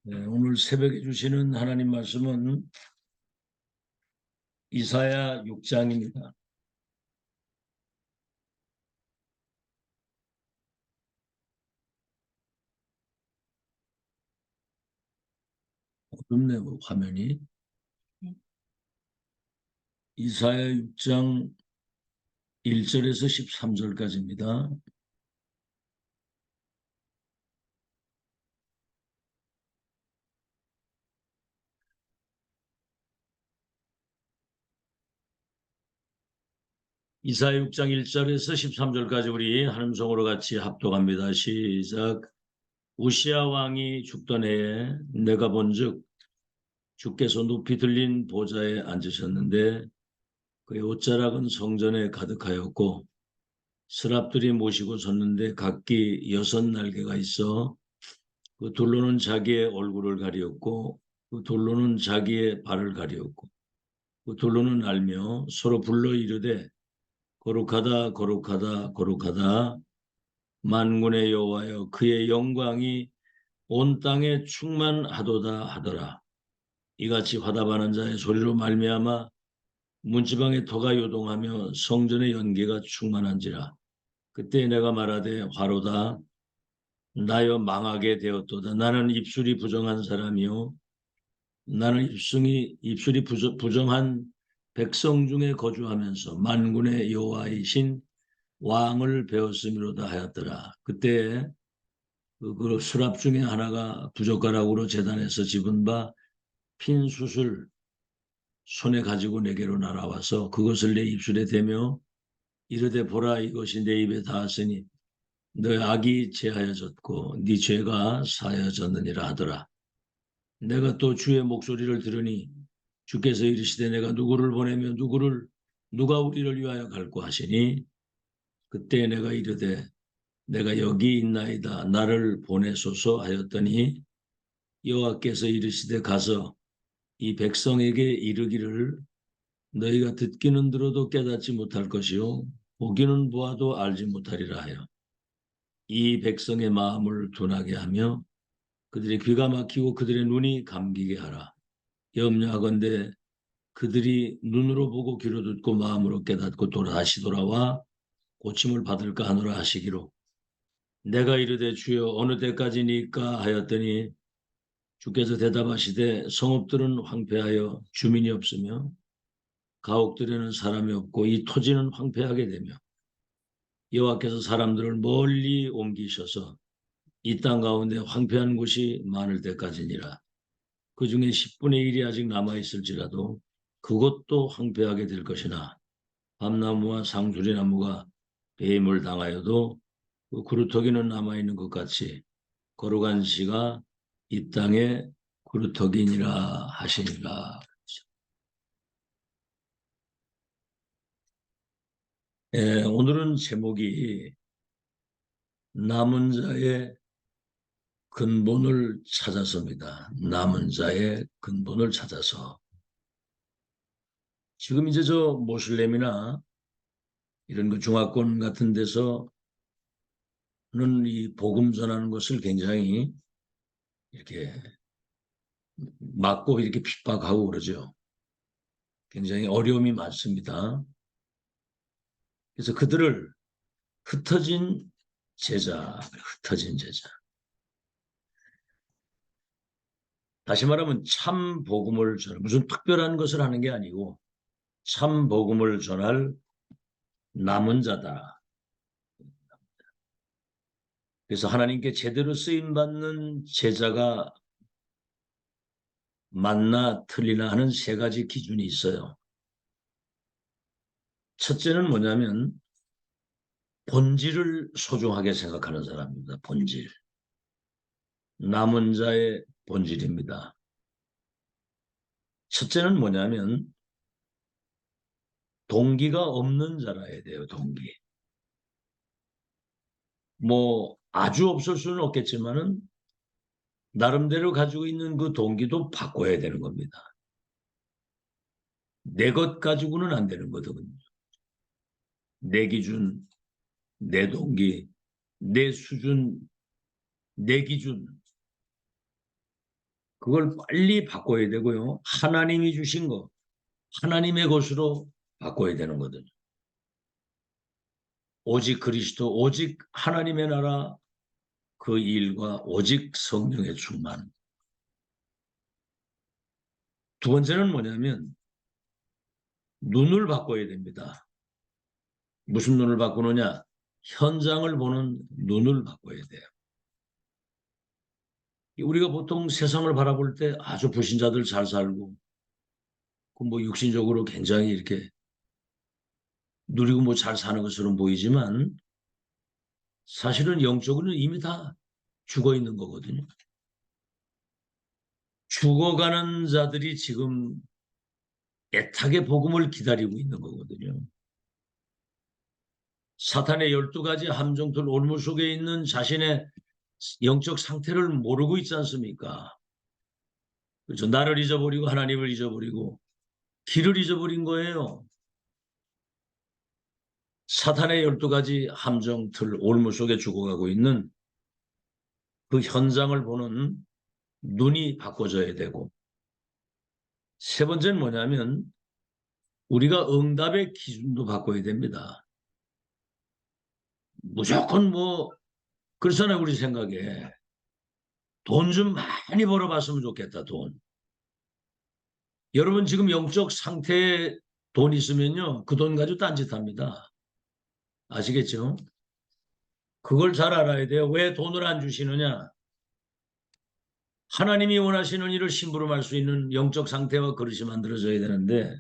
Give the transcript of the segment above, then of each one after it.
네, 오늘 새벽에 주시는 하나님 말씀은 이사야 6장입니다. 어둡네요, 화면이. 이사야 6장 1절에서 13절까지입니다. 이사야 6장 1절에서 13절까지 우리 한 음성으로 같이 합독합니다. 시작. 우시야 왕이 죽던 해에 내가 본즉 주께서 높이 들린 보좌에 앉으셨는데 그의 옷자락은 성전에 가득하였고 스랍들이 모시고 섰는데 각기 6 날개가 있어 그 돌로는 자기의 얼굴을 가리었고 그 돌로는 자기의 발을 가리었고 그 돌로는 알며 서로 불러 이르되 거룩하다 거룩하다 거룩하다 만군의 여호와여 그의 영광이 온 땅에 충만하도다 하더라. 이같이 화답하는 자의 소리로 말미암아 문지방의 터가 요동하며 성전의 연기가 충만한지라. 그때 내가 말하되 화로다 나여 망하게 되었도다. 나는 입술이 부정한 사람이요 나는 입술이 부정한 백성 중에 거주하면서 만군의 여호와이신 왕을 배웠음이로다 하였더라. 그때 그 수랍 중에 하나가 부젓가락으로 제단에서 집은 바 핀 숯을 손에 가지고 내게로 날아와서 그것을 내 입술에 대며 이르되 보라 이것이 내 입에 닿았으니 너의 악이 제하여졌고 네 죄가 사하여졌느니라 하더라. 내가 또 주의 목소리를 들으니 주께서 이르시되 내가 누구를 보내며 누가 우리를 위하여 갈고 하시니 그때 내가 이르되 내가 여기 있나이다 나를 보내소서 하였더니 여호와께서 이르시되 가서 이 백성에게 이르기를 너희가 듣기는 들어도 깨닫지 못할 것이요 보기는 보아도 알지 못하리라 하여 이 백성의 마음을 둔하게 하며 그들의 귀가 막히고 그들의 눈이 감기게 하라. 염려하건대 그들이 눈으로 보고 귀로 듣고 마음으로 깨닫고 다시 돌아와 고침을 받을까 하노라 하시기로 내가 이르되 주여 어느 때까지니까 하였더니 주께서 대답하시되 성읍들은 황폐하여 주민이 없으며 가옥들에는 사람이 없고 이 토지는 황폐하게 되며 여호와께서 사람들을 멀리 옮기셔서 이 땅 가운데 황폐한 곳이 많을 때까지니라. 그 중에 10분의 1이 아직 남아있을지라도 그것도 황폐하게 될 것이나 밤나무와 상수리나무가 배임을 당하여도 그 그루터기는 남아있는 것 같이 거룩한 시가 이 땅에 그루터기니라 하시니라. 오늘은 제목이 남은 자의 근본을 찾아서입니다. 남은 자의 근본을 찾아서. 지금 이제 저 모슬렘이나 이런 그 중화권 같은 데서는 이 복음 전하는 것을 굉장히 이렇게 막고 이렇게 핍박하고 그러죠. 굉장히 어려움이 많습니다. 그래서 그들을 흩어진 흩어진 제자. 다시 말하면 참 복음을 전할 무슨 특별한 것을 하는 게 아니고 참 복음을 전할 남은 자다. 그래서 하나님께 제대로 쓰임 받는 제자가 맞나 틀리나 하는 3가지 기준이 있어요. 첫째는 뭐냐면 본질을 소중하게 생각하는 사람입니다. 본질. 남은 자의 본질입니다. 첫째는 뭐냐면 동기가 없는 자라야 돼요. 동기. 뭐 아주 없을 수는 없겠지만은 나름대로 가지고 있는 그 동기도 바꿔야 되는 겁니다. 내 것 가지고는 안 되는 거거든요. 내 기준, 내 동기, 내 수준, 내 기준. 그걸 빨리 바꿔야 되고요. 하나님이 주신 거, 하나님의 것으로 바꿔야 되는 거거든요. 오직 그리스도, 오직 하나님의 나라, 그 일과 오직 성령의 충만. 두 번째는 뭐냐면 눈을 바꿔야 됩니다. 무슨 눈을 바꾸느냐? 현장을 보는 눈을 바꿔야 돼요. 우리가 보통 세상을 바라볼 때 아주 불신자들 잘 살고 뭐 육신적으로 굉장히 이렇게 누리고 뭐 잘 사는 것처럼 보이지만 사실은 영적으로는 이미 다 죽어 있는 거거든요. 죽어가는 자들이 지금 애타게 복음을 기다리고 있는 거거든요. 사탄의 12가지 함정들 올무 속에 있는 자신의 영적 상태를 모르고 있지 않습니까? 그렇죠. 나를 잊어버리고 하나님을 잊어버리고 길을 잊어버린 거예요. 사탄의 12가지 함정틀 올무 속에 죽어가고 있는 그 현장을 보는 눈이 바꿔져야 되고, 세 번째는 뭐냐면 우리가 응답의 기준도 바꿔야 됩니다. 무조건 뭐 그렇잖아요. 우리 생각에 돈 좀 많이 벌어봤으면 좋겠다. 돈. 여러분 지금 영적 상태에 돈 있으면요, 그 돈 가지고 딴짓합니다. 아시겠죠? 그걸 잘 알아야 돼요. 왜 돈을 안 주시느냐? 하나님이 원하시는 일을 심부름할 수 있는 영적 상태와 그릇이 만들어져야 되는데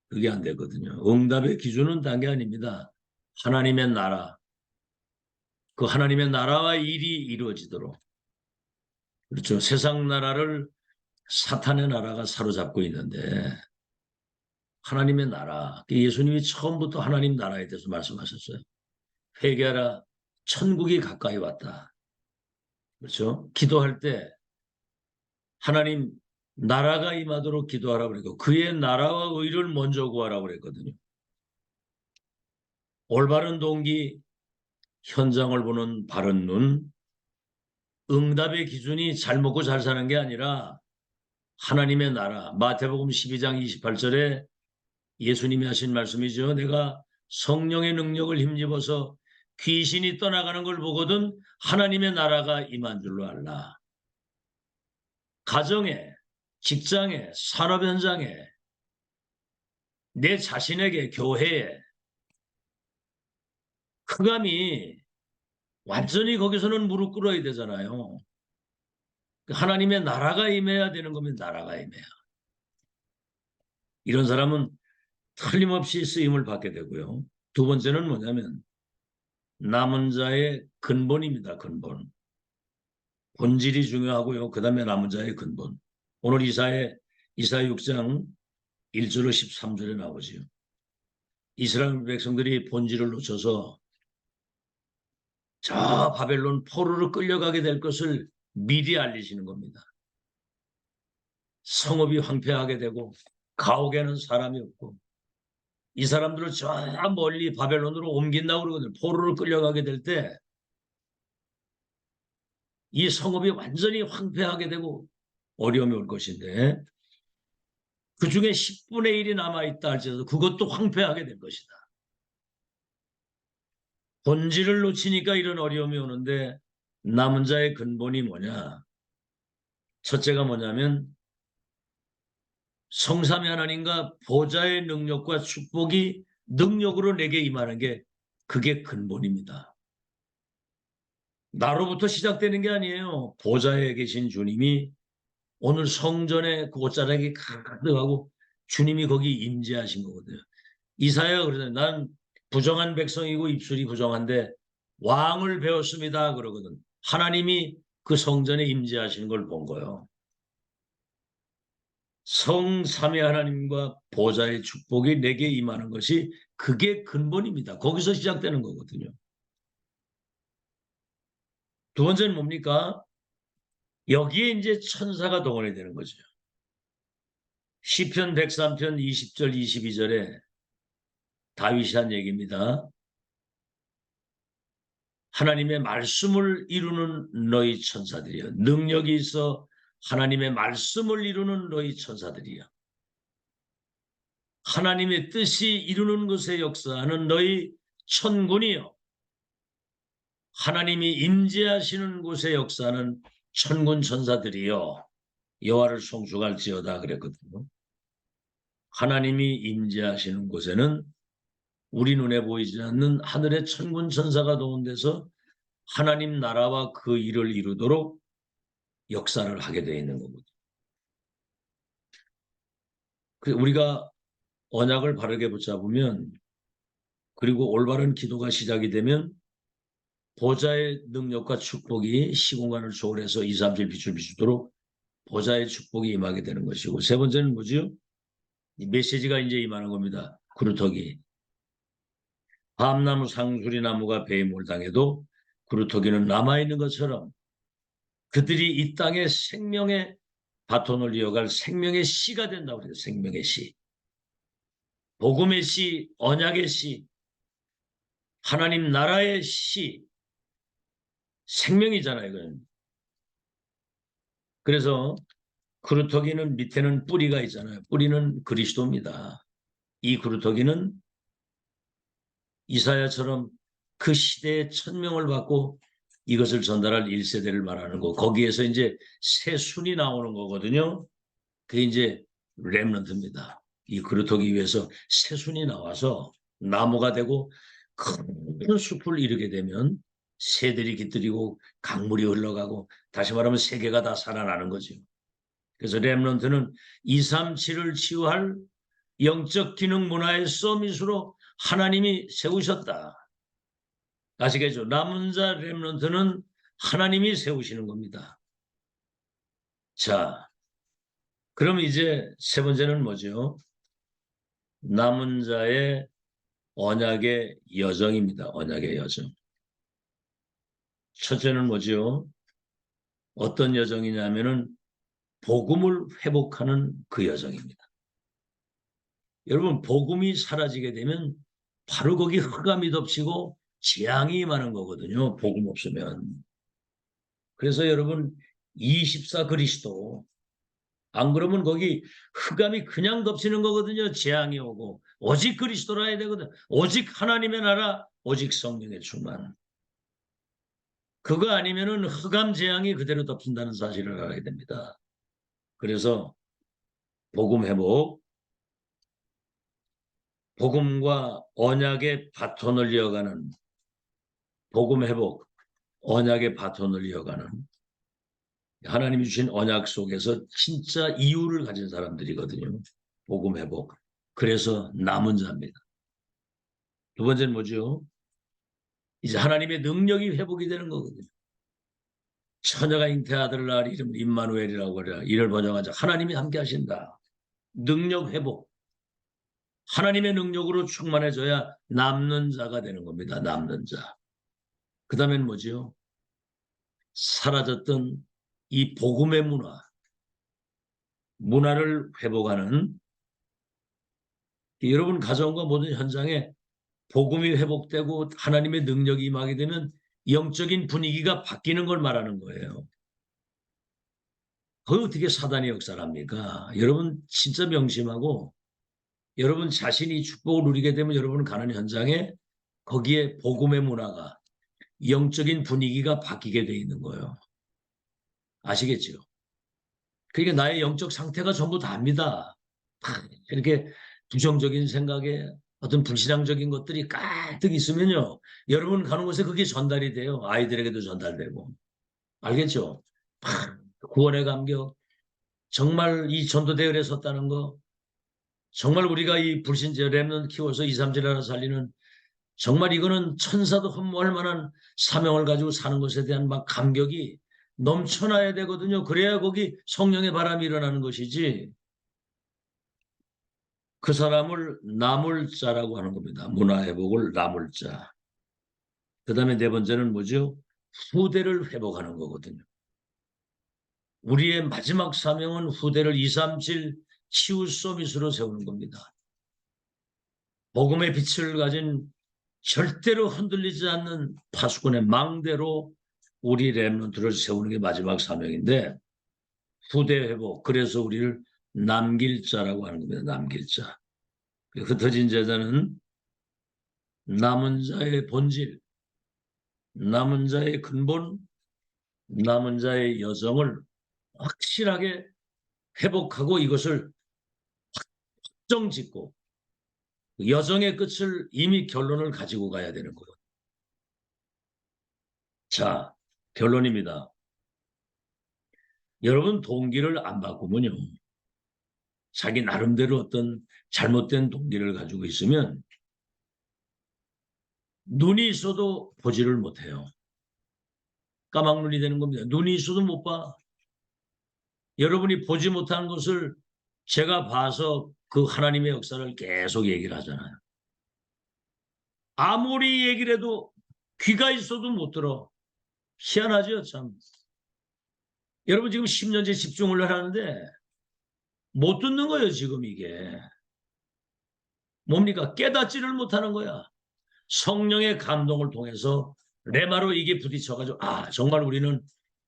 그게 안 되거든요. 응답의 기준은 딴 게 아닙니다. 하나님의 나라, 그 하나님의 나라와 일이 이루어지도록. 그렇죠. 세상 나라를 사탄의 나라가 사로잡고 있는데 하나님의 나라, 예수님이 처음부터 하나님 나라에 대해서 말씀하셨어요. 회개하라, 천국이 가까이 왔다. 그렇죠. 기도할 때 하나님 나라가 임하도록 기도하라고 그랬고 그의 나라와 의를 먼저 구하라고 그랬거든요. 올바른 동기, 현장을 보는 바른 눈, 응답의 기준이 잘 먹고 잘 사는 게 아니라 하나님의 나라, 마태복음 12장 28절에 예수님이 하신 말씀이죠. 내가 성령의 능력을 힘입어서 귀신이 떠나가는 걸 보거든 하나님의 나라가 임한 줄로 알라. 가정에, 직장에, 산업 현장에, 내 자신에게, 교회에 흑암이 완전히 거기서는 무릎 꿇어야 되잖아요. 하나님의 나라가 임해야 되는 거면 나라가 임해야. 이런 사람은 틀림없이 쓰임을 받게 되고요. 두 번째는 뭐냐면 남은 자의 근본입니다. 근본. 본질이 중요하고요. 그 다음에 남은 자의 근본. 오늘 이사 6장 1절로 13절에 나오지요. 이스라엘 백성들이 본질을 놓쳐서 저 바벨론 포로로 끌려가게 될 것을 미리 알리시는 겁니다. 성읍이 황폐하게 되고 가옥에는 사람이 없고 이 사람들을 저 멀리 바벨론으로 옮긴다고 그러거든요. 포로로 끌려가게 될 때 이 성읍이 완전히 황폐하게 되고 어려움이 올 것인데 그 중에 10분의 1이 남아있다 할지라도 그것도 황폐하게 될 것이다. 본질을 놓치니까 이런 어려움이 오는데 남은 자의 근본이 뭐냐? 첫째가 뭐냐면 성삼위 하나님과 보좌의 능력과 축복이 능력으로 내게 임하는 게 그게 근본입니다. 나로부터 시작되는 게 아니에요. 보좌에 계신 주님이 오늘 성전에 그 옷자락이 가득하고 주님이 거기 임재하신 거거든요. 이사야가 그러잖아요. 난 부정한 백성이고 입술이 부정한데 왕을 배웠습니다. 그러거든. 하나님이 그 성전에 임재하시는 걸 본 거예요. 성삼위 하나님과 보좌의 축복이 내게 임하는 것이 그게 근본입니다. 거기서 시작되는 거거든요. 두 번째는 뭡니까? 여기에 이제 천사가 동원이 되는 거죠. 시편 103편 20절 22절에 다윗이 한 얘기입니다. 하나님의 말씀을 이루는 너희 천사들이여 능력이 있어 하나님의 말씀을 이루는 너희 천사들이여. 하나님의 뜻이 이루는 것에 역사하는 너희 천군이여. 하나님이 임재하시는 곳에 역사하는 천군 천사들이여. 여호와를 송축할지어다 그랬거든요. 하나님이 임재하시는 곳에는 우리 눈에 보이지 않는 하늘의 천군 천사가 동원돼서 하나님 나라와 그 일을 이루도록 역사를 하게 되어 있는 거거든요. 우리가 언약을 바르게 붙잡으면, 그리고 올바른 기도가 시작이 되면 보좌의 능력과 축복이 시공간을 초월해서 2, 3, 7 빛을 비추도록 보좌의 축복이 임하게 되는 것이고, 세 번째는 뭐지요? 이 메시지가 이제 임하는 겁니다. 그루터기. 밤나무 상수리나무가 배에 몰당해도 그루터기는 남아있는 것처럼 그들이 이 땅에 생명의 바톤을 이어갈 생명의 씨가 된다고 그래요. 생명의 씨. 복음의 씨, 언약의 씨, 하나님 나라의 씨, 생명이잖아요. 이건. 그래서 그루터기는 밑에는 뿌리가 있잖아요. 뿌리는 그리스도입니다. 이 그루터기는 이사야처럼 그 시대의 천명을 받고 이것을 전달할 1세대를 말하는 거. 거기에서 이제 새 순이 나오는 거거든요. 그게 이제 렘넌트입니다. 이 그루터기 위해서 새 순이 나와서 나무가 되고 큰 숲을 이루게 되면 새들이 깃들이고 강물이 흘러가고, 다시 말하면 세계가 다 살아나는 거죠. 그래서 렘넌트는 237을 치유할 영적 기능 문화의 서밋으로 하나님이 세우셨다. 아시겠죠? 남은 자 렘넌트는 하나님이 세우시는 겁니다. 자, 그럼 이제 세 번째는 뭐죠? 남은 자의 언약의 여정입니다. 언약의 여정. 첫째는 뭐죠? 어떤 여정이냐면은 복음을 회복하는 그 여정입니다. 여러분, 복음이 사라지게 되면 바로 거기 흑암이 덮치고 재앙이 임하는 거거든요. 복음 없으면. 그래서 여러분, 24 그리스도, 안 그러면 거기 흑암이 그냥 덮치는 거거든요. 재앙이 오고. 오직 그리스도라 해야 되거든. 오직 하나님의 나라, 오직 성령의 충만. 그거 아니면은 흑암 재앙이 그대로 덮친다는 사실을 알아야 됩니다. 그래서 복음 회복, 복음과 언약의 바톤을 이어가는, 복음 회복, 언약의 바톤을 이어가는, 하나님이 주신 언약 속에서 진짜 이유를 가진 사람들이거든요. 복음 회복. 그래서 남은 자입니다. 두 번째는 뭐죠? 이제 하나님의 능력이 회복이 되는 거거든요. 처녀가 잉태 아들을 낳을 이름을 임마누엘이라고 그래요. 이를 번역하자. 하나님이 함께 하신다. 능력 회복. 하나님의 능력으로 충만해져야 남는 자가 되는 겁니다. 남는 자. 그 다음엔 뭐지요? 사라졌던 이 복음의 문화를 회복하는, 여러분 가정과 모든 현장에 복음이 회복되고 하나님의 능력이 임하게 되면 영적인 분위기가 바뀌는 걸 말하는 거예요. 그걸 어떻게 사단이 역사를 합니까? 여러분 진짜 명심하고, 여러분 자신이 축복을 누리게 되면 여러분 가는 현장에 거기에 복음의 문화가, 영적인 분위기가 바뀌게 돼 있는 거예요. 아시겠죠? 그러니까 나의 영적 상태가 전부 다입니다. 이렇게 부정적인 생각에 어떤 불신앙적인 것들이 가득 있으면요, 여러분 가는 곳에 그게 전달이 돼요. 아이들에게도 전달되고. 알겠죠? 구원의 감격, 정말 이 전도대열에 섰다는 거, 정말 우리가 이 불신자 렘넌트 키워서 2, 3질 하나 살리는, 정말 이거는 천사도 흠모할 만한 사명을 가지고 사는 것에 대한 막 감격이 넘쳐나야 되거든요. 그래야 거기 성령의 바람이 일어나는 것이지. 그 사람을 남을 자라고 하는 겁니다. 문화회복을 남을 자. 그 다음에 네 번째는 뭐죠? 후대를 회복하는 거거든요. 우리의 마지막 사명은 후대를 237 치유 서밋으로 세우는 겁니다. 복음의 빛을 가진 절대로 흔들리지 않는 파수꾼의 망대로 우리 렘넌트를 세우는 게 마지막 사명인데, 후대 회복. 그래서 우리를 남길 자라고 하는 겁니다. 남길 자. 흩어진 제자는 남은 자의 본질, 남은 자의 근본, 남은 자의 여정을 확실하게 회복하고 이것을 확정짓고 여정의 끝을 이미 결론을 가지고 가야 되는 거예요. 자, 결론입니다. 여러분 동기를 안 바꾸면요. 자기 나름대로 어떤 잘못된 동기를 가지고 있으면 눈이 있어도 보지를 못해요. 까막눈이 되는 겁니다. 눈이 있어도 못 봐. 여러분이 보지 못한 것을 제가 봐서 그 하나님의 역사를 계속 얘기를 하잖아요. 아무리 얘기를 해도 귀가 있어도 못 들어. 희한하죠, 참. 여러분 지금 10년째 집중을 하는데 못 듣는 거예요, 지금 이게. 뭡니까? 깨닫지를 못하는 거야. 성령의 감동을 통해서 레마로 이게 부딪혀가지고 정말 우리는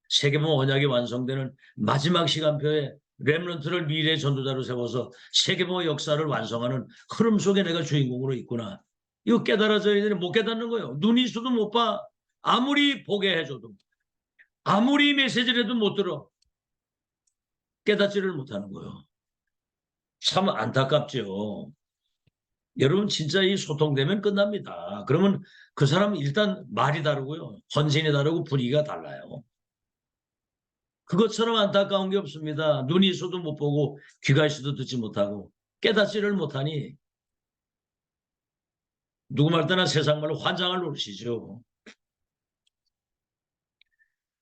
세계보험 언약이 완성되는 마지막 시간표에 렘넌트를 미래의 전도자로 세워서 세계보험 역사를 완성하는 흐름 속에 내가 주인공으로 있구나. 이거 깨달아져야 되는데 못 깨닫는 거예요. 눈이 있어도 못 봐. 아무리 보게 해줘도. 아무리 메시지를 해도 못 들어. 깨닫지를 못하는 거예요. 참 안타깝죠. 여러분 진짜 이 소통되면 끝납니다. 그러면 그 사람은 일단 말이 다르고요. 헌신이 다르고 분위기가 달라요. 그것처럼 안타까운 게 없습니다. 눈이 있어도 못 보고 귀가 있어도 듣지 못하고 깨닫지를 못하니 누구 말 때나 세상 말로 환장을 노리시죠.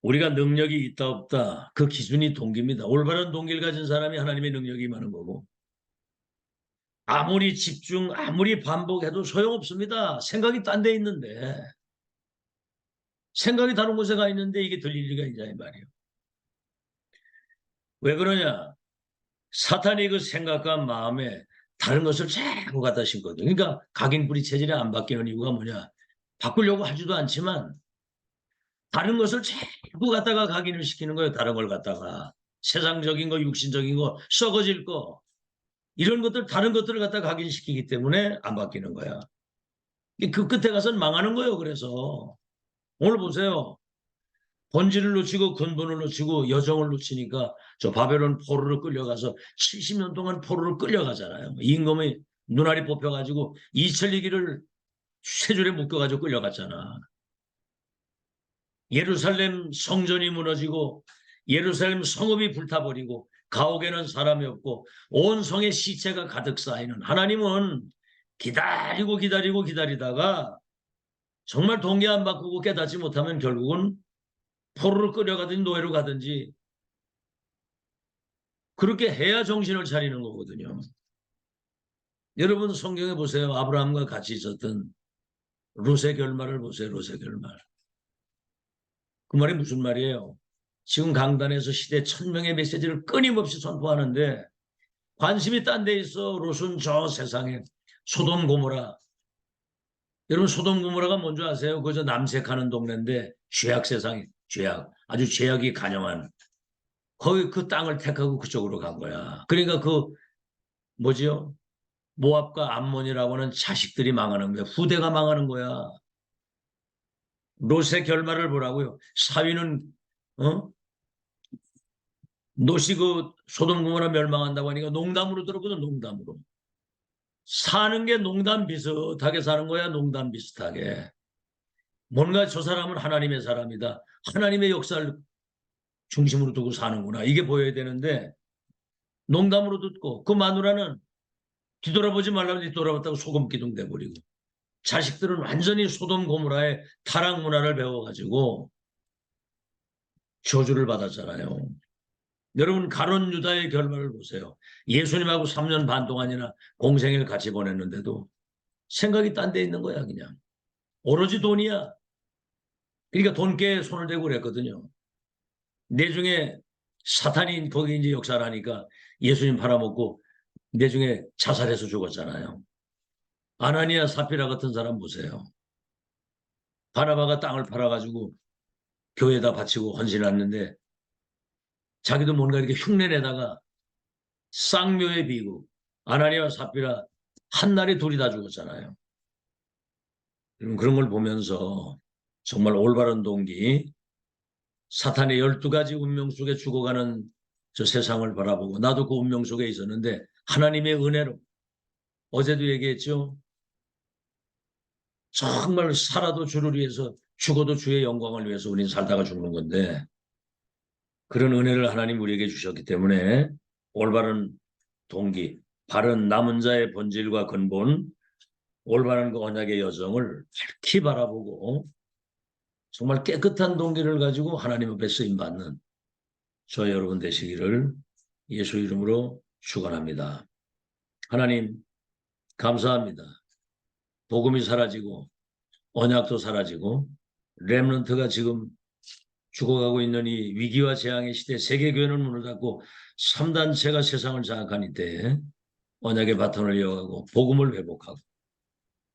우리가 능력이 있다 없다 그 기준이 동기입니다. 올바른 동기를 가진 사람이 하나님의 능력이 많은 거고 아무리 집중 아무리 반복해도 소용없습니다. 생각이 딴 데 있는데 생각이 다른 곳에 가 있는데 이게 들릴 리가 있냐 이 말이에요. 왜 그러냐? 사탄이 그 생각과 마음에 다른 것을 자꾸 갖다 심거든. 그러니까 각인뿌리 체질이 안 바뀌는 이유가 뭐냐? 바꾸려고 하지도 않지만 다른 것을 자꾸 갖다가 각인을 시키는 거예요. 다른 걸 갖다가. 세상적인 거, 육신적인 거, 썩어질 거. 이런 것들, 다른 것들을 갖다가 각인시키기 때문에 안 바뀌는 거야. 그 끝에 가서는 망하는 거예요. 그래서. 오늘 보세요. 본질을 놓치고 근본을 놓치고 여정을 놓치니까 저 바벨론 포로로 끌려가서 70년 동안 포로로 끌려가잖아요. 임금의 눈알이 뽑혀가지고 이철리기를 쇠 줄에 묶여가지고 끌려갔잖아. 예루살렘 성전이 무너지고 예루살렘 성읍이 불타버리고 가옥에는 사람이 없고 온 성에 시체가 가득 쌓이는 하나님은 기다리고 기다리고 기다리다가 정말 동기 안 바꾸고 깨닫지 못하면 결국은 포로로 끌려가든지 노예로 가든지 그렇게 해야 정신을 차리는 거거든요. 여러분 성경에 보세요. 아브라함과 같이 있었던 롯의 결말을 보세요. 롯의 결말. 그 말이 무슨 말이에요? 지금 강단에서 시대 천명의 메시지를 끊임없이 선포하는데 관심이 딴 데 있어. 롯은 저 세상에 소돔 고모라. 여러분 소돔 고모라가 뭔지 아세요? 그저 남색하는 동네인데 죄악 세상에 죄악 아주 죄악이 간영한 거기 그 땅을 택하고 그쪽으로 간 거야. 그러니까 그 뭐지요? 모압과 암몬이라고 하는 자식들이 망하는 거야. 후대가 망하는 거야. 롯의 결말을 보라고요. 사위는 롯이 그 소돔 고모라 멸망한다고 하니까 농담으로 들었거든. 농담으로. 사는 게 농담 비슷하게 사는 거야. 농담 비슷하게. 뭔가 저 사람은 하나님의 사람이다. 하나님의 역사를 중심으로 두고 사는구나. 이게 보여야 되는데 농담으로 듣고 그 마누라는 뒤돌아보지 말라고 뒤돌아봤다고 소금 기둥 돼버리고 자식들은 완전히 소돔 고모라의 타락 문화를 배워가지고 저주를 받았잖아요. 여러분 가론 유다의 결말을 보세요. 예수님하고 3년 반 동안이나 공생을 같이 보냈는데도 생각이 딴 데 있는 거야 그냥. 오로지 돈이야. 그러니까 돈깨에 손을 대고 그랬거든요. 내중에 사탄이 거기 이제 역사를 하니까 예수님 팔아먹고 내중에 자살해서 죽었잖아요. 아나니아 사피라 같은 사람 보세요. 바나바가 땅을 팔아가지고 교회에다 바치고 헌신했는데 자기도 뭔가 이렇게 흉내내다가 쌍묘의 비구, 아나니와 삽비라 한 날에 둘이 다 죽었잖아요. 그런 걸 보면서 정말 올바른 동기, 사탄의 12가지 운명 속에 죽어가는 저 세상을 바라보고 나도 그 운명 속에 있었는데 하나님의 은혜로 어제도 얘기했죠. 정말 살아도 주를 위해서 죽어도 주의 영광을 위해서 우리는 살다가 죽는 건데 그런 은혜를 하나님 우리에게 주셨기 때문에 올바른 동기, 바른 남은 자의 본질과 근본, 올바른 그 언약의 여정을 밝히 바라보고 정말 깨끗한 동기를 가지고 하나님 앞에 쓰임받는 저 여러분 되시기를 예수 이름으로 축원합니다. 하나님 감사합니다. 복음이 사라지고 언약도 사라지고 렘넌트가 지금 죽어가고 있는 이 위기와 재앙의 시대 세계교회는 문을 닫고 3단체가 세상을 장악한 이때에 언약의 바톤을 이어가고 복음을 회복하고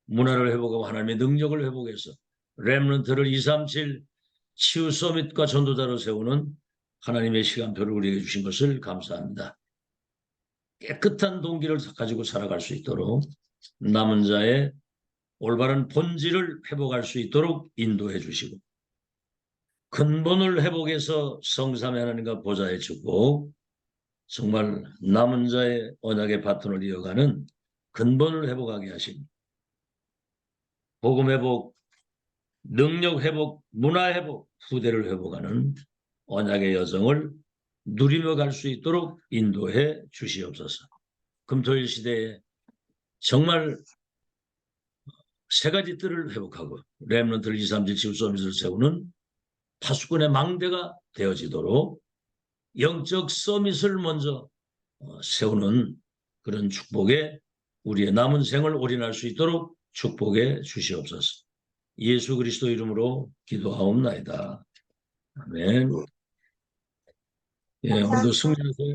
문화를 회복하고 하나님의 능력을 회복해서 렘넌트를 237 치유 서밋과 전도자로 세우는 하나님의 시간표를 우리에게 주신 것을 감사합니다. 깨끗한 동기를 가지고 살아갈 수 있도록 남은 자의 올바른 본질을 회복할 수 있도록 인도해 주시고 근본을 회복해서 성삼위 하나님과 보좌의 축복 정말 남은 자의 언약의 바톤을 이어가는 근본을 회복하게 하신 복음 회복, 능력 회복, 문화 회복, 후대를 회복하는 언약의 여정을 누리며 갈 수 있도록 인도해 주시옵소서. 금토일 시대에 정말 세 가지 뜰을 회복하고 렘넌트를 237 치유 서밋을 세우는 파수꾼의 망대가 되어지도록 영적 서밋을 먼저 세우는 그런 축복에 우리의 남은 생을 올인할 수 있도록 축복해 주시옵소서. 예수 그리스도 이름으로 기도하옵나이다. 아멘. 예, 오늘도 승리하세요.